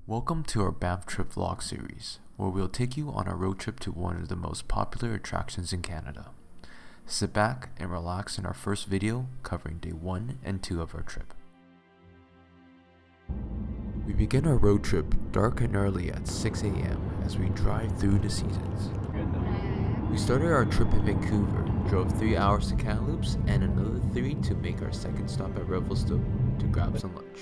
Welcome to our Banff Trip vlog series, where we'll take you on a road trip to one of the most popular attractions in Canada. Sit back and relax in our first video covering day 1 and 2 of our trip. We begin our road trip dark and early at 6 a.m. as we drive through the seasons. We started our trip in Vancouver, drove 3 hours to Kamloops and another 3 to make our second stop at Revelstoke to grab some lunch.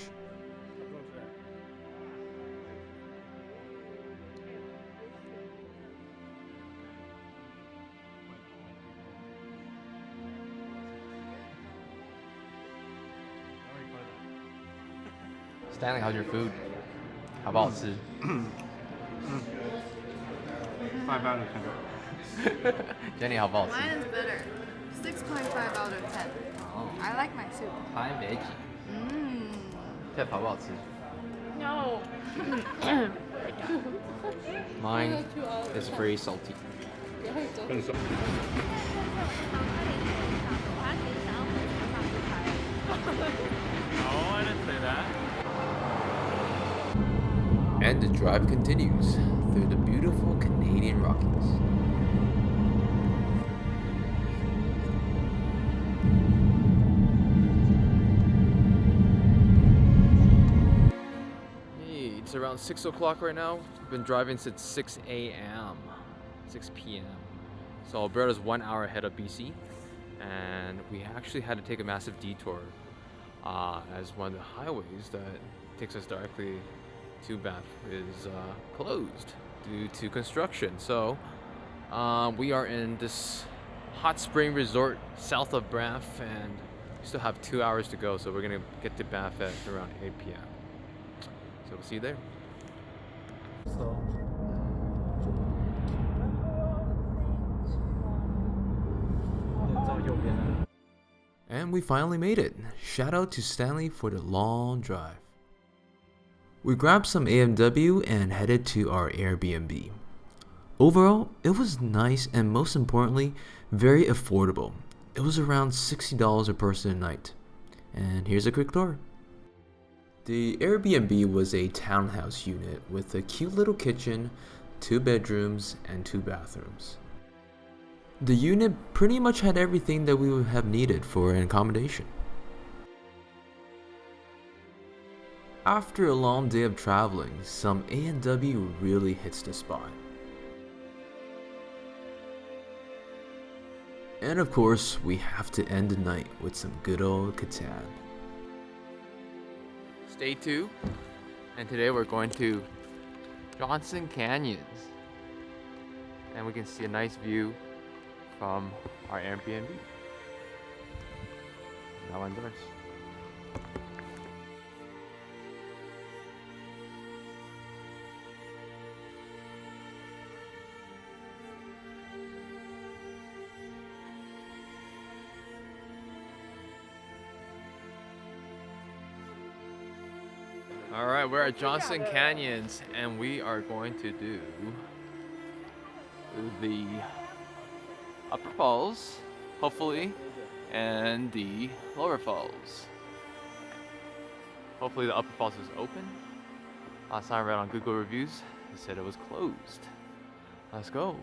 Stanley, how's your food? 好不好吃？ 5 out of 10. Jenny, 好不好吃？ Mine is better. 6.5 out of 10. Oh. I like my soup. Thai veggie. Jeff, 好不好吃？ No. Mine is very salty. Oh, I didn't say that. And the drive continues through the beautiful Canadian Rockies. Hey, it's around 6 o'clock right now. We've been driving since 6 a.m. 6 p.m. So Alberta's 1 hour ahead of BC. And we actually had to take a massive detour as one of the highways that takes us directly to Banff is closed due to construction. So we are in this hot spring resort south of Banff, and we still have 2 hours to go. So we're gonna get to Banff at around 8 p.m. So we'll see you there. And we finally made it. Shout out to Stanley for the long drive. We grabbed some AMW and headed to our Airbnb. Overall, it was nice and most importantly, very affordable. It was around $60 a person a night. And here's a quick tour. The Airbnb was a townhouse unit with a cute little kitchen, 2 bedrooms, and 2 bathrooms. The unit pretty much had everything that we would have needed for an accommodation. After a long day of traveling, some A&W really hits the spot. And of course, we have to end the night with some good old Catan. Day 2, and today we're going to Johnston Canyons, and we can see a nice view from our Airbnb. Now indoors. Alright, we're at Johnston Canyons and we are going to do the upper falls, hopefully, and the lower falls. Hopefully the upper falls is open. Last time I read on Google reviews, it said it was closed. Let's go.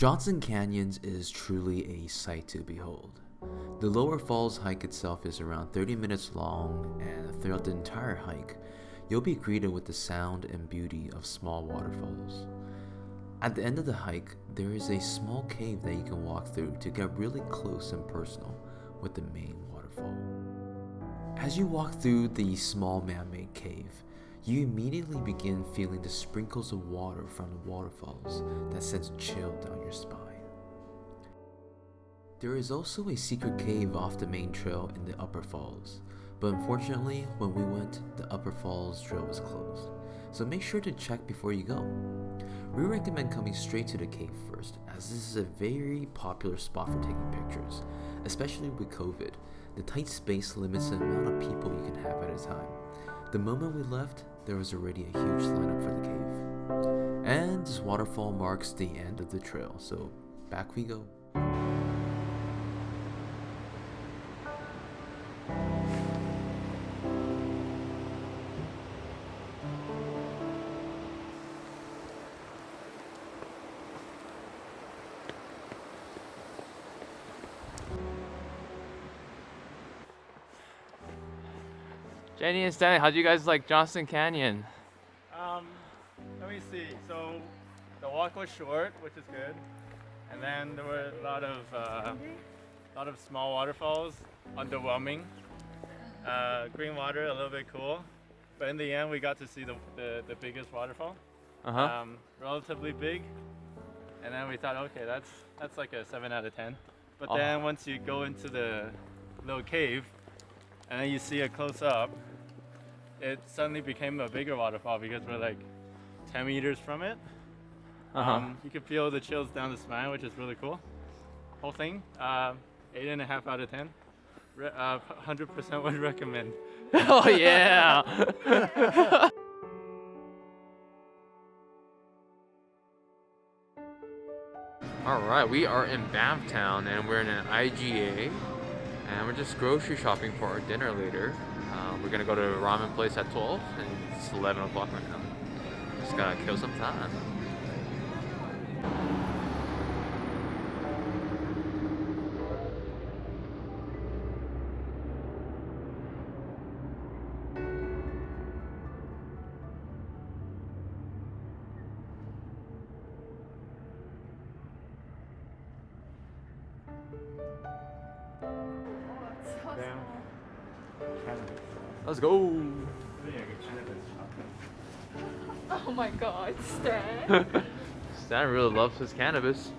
Johnston Canyons is truly a sight to behold. The lower falls hike itself is around 30 minutes long, and throughout the entire hike, you'll be greeted with the sound and beauty of small waterfalls. At the end of the hike, there is a small cave that you can walk through to get really close and personal with the main waterfall. As you walk through the small man-made cave, you immediately begin feeling the sprinkles of water from the waterfalls that sends chill down your spine. There is also a secret cave off the main trail in the upper falls, but unfortunately when we went, the upper falls trail was closed, so make sure to check before you go. We recommend coming straight to the cave first, as this is a very popular spot for taking pictures, especially with COVID. The tight space limits the amount of people you can have at a time. The moment we left, there was already a huge lineup for the cave. And this waterfall marks the end of the trail, so back we go. Jenny and Stanley, how do you guys like Johnston Canyon? Let me see. So the walk was short, which is good, and then there were a lot of small waterfalls, underwhelming. Green water, a little bit cool, but in the end we got to see the biggest waterfall. Relatively big, and then we thought, okay, that's like a 7 out of 10. But then once you go into the little cave and then you see it close up, it suddenly became a bigger waterfall because we're like 10 meters from it. You can feel the chills down the spine, which is really cool. Whole thing, 8.5 out of 10. 100% would recommend. Oh yeah! Alright, we are in Banff Town and we're in an IGA and we're just grocery shopping for our dinner later. We're gonna go to a ramen place at 12 and it's 11 o'clock right now. Just gotta kill some time. Let's go! Oh my god, Stan. Stan really loves his cannabis.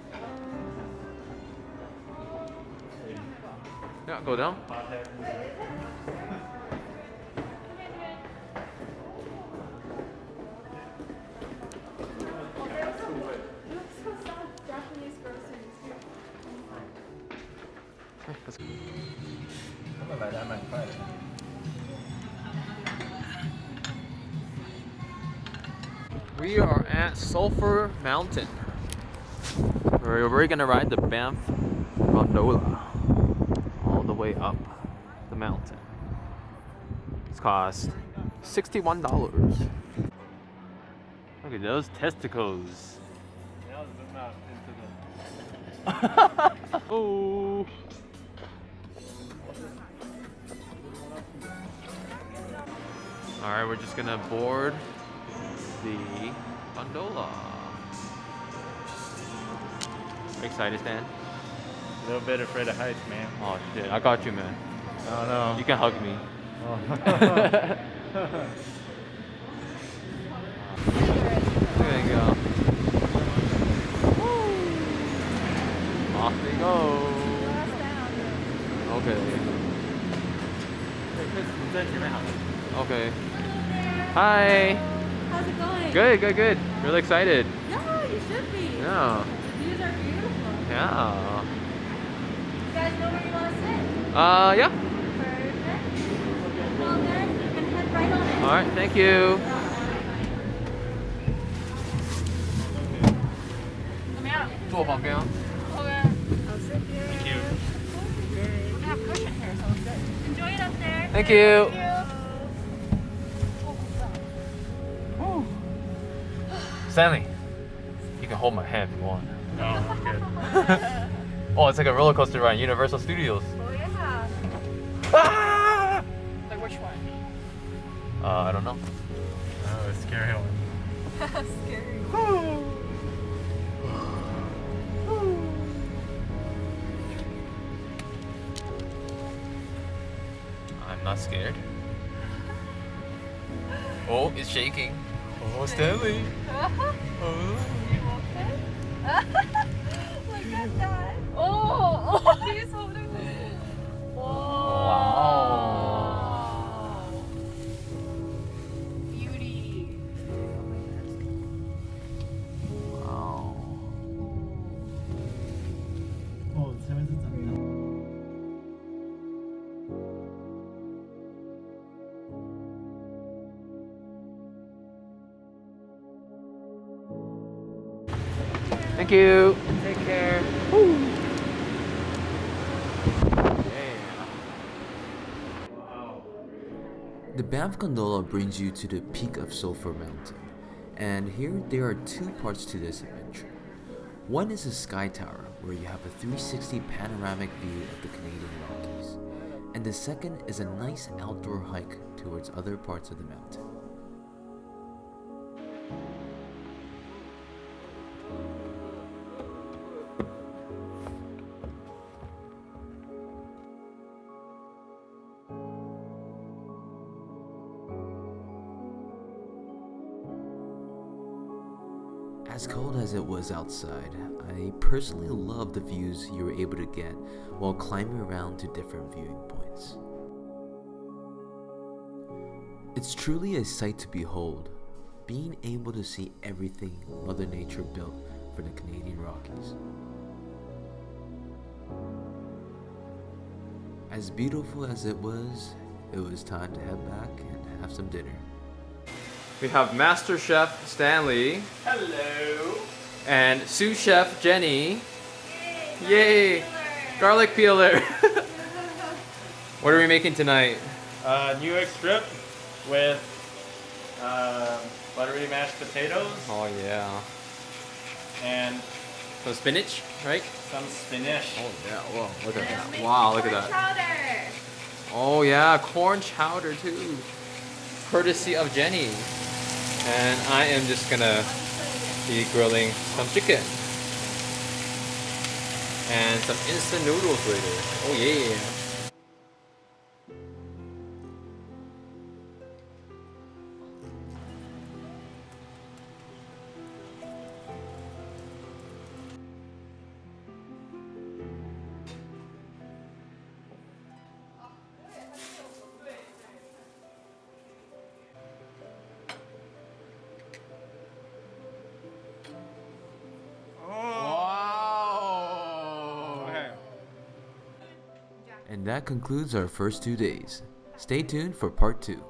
Yeah, go down. Okay, let's go. We are at Sulphur Mountain. We're gonna ride the Banff Gondola all the way up the mountain. It's cost $61. Look at those testicles. Now zoom out into the... Oh. Alright, we're just gonna board the gondola. Excited, Stan? A little bit afraid of heights, man. Oh shit, I got you, man. Oh no. You can hug me. There you go. Off we go. Okay. Okay. Hi. How's it going? Good. Really excited. Yeah, you should be. Yeah. Views are beautiful. Yeah. You guys know where you want to sit? Yeah. Perfect. Well then, you can head right on in. Alright, thank you. Let me out. 坐旁边啊。 Okay. I'll sit here. Thank you. We have cushion here, so it's good. Enjoy it up there. Thank you. Stanley, you can hold my hand if you want. No, I'm good. Oh, it's like a roller coaster ride, Universal Studios. Oh yeah. Ah! Like which one? I don't know. Oh, a scary one. Scary. I'm not scared. Oh, it's shaking. Oh, Stanley. Oh. Look at that. Oh, he's holding it. Wow. Beauty. Wow. 어, 세면서 짠다. Thank you. Take care. Woo. The Banff Gondola brings you to the peak of Sulphur Mountain, and here there are two parts to this adventure. One is a sky tower where you have a 360 panoramic view of the Canadian Rockies, and the second is a nice outdoor hike towards other parts of the mountain. As cold as it was outside, I personally loved the views you were able to get while climbing around to different viewing points. It's truly a sight to behold, being able to see everything Mother Nature built for the Canadian Rockies. As beautiful as it was time to head back and have some dinner. We have Master Chef Stanley Hello. and sous chef Jenny. Yay! Garlic peeler. What are we making tonight? New egg strip with buttery mashed potatoes Oh yeah. and Some spinach, right? some spinach. Oh yeah. Whoa! Look at that. Wow! Look at that. Chowder. Oh yeah, corn chowder too. Courtesy of Jenny. And I am just gonna be grilling some chicken. And some instant noodles later. Oh yeah. Wow. Okay. And that concludes our first 2 days. Stay tuned for part 2.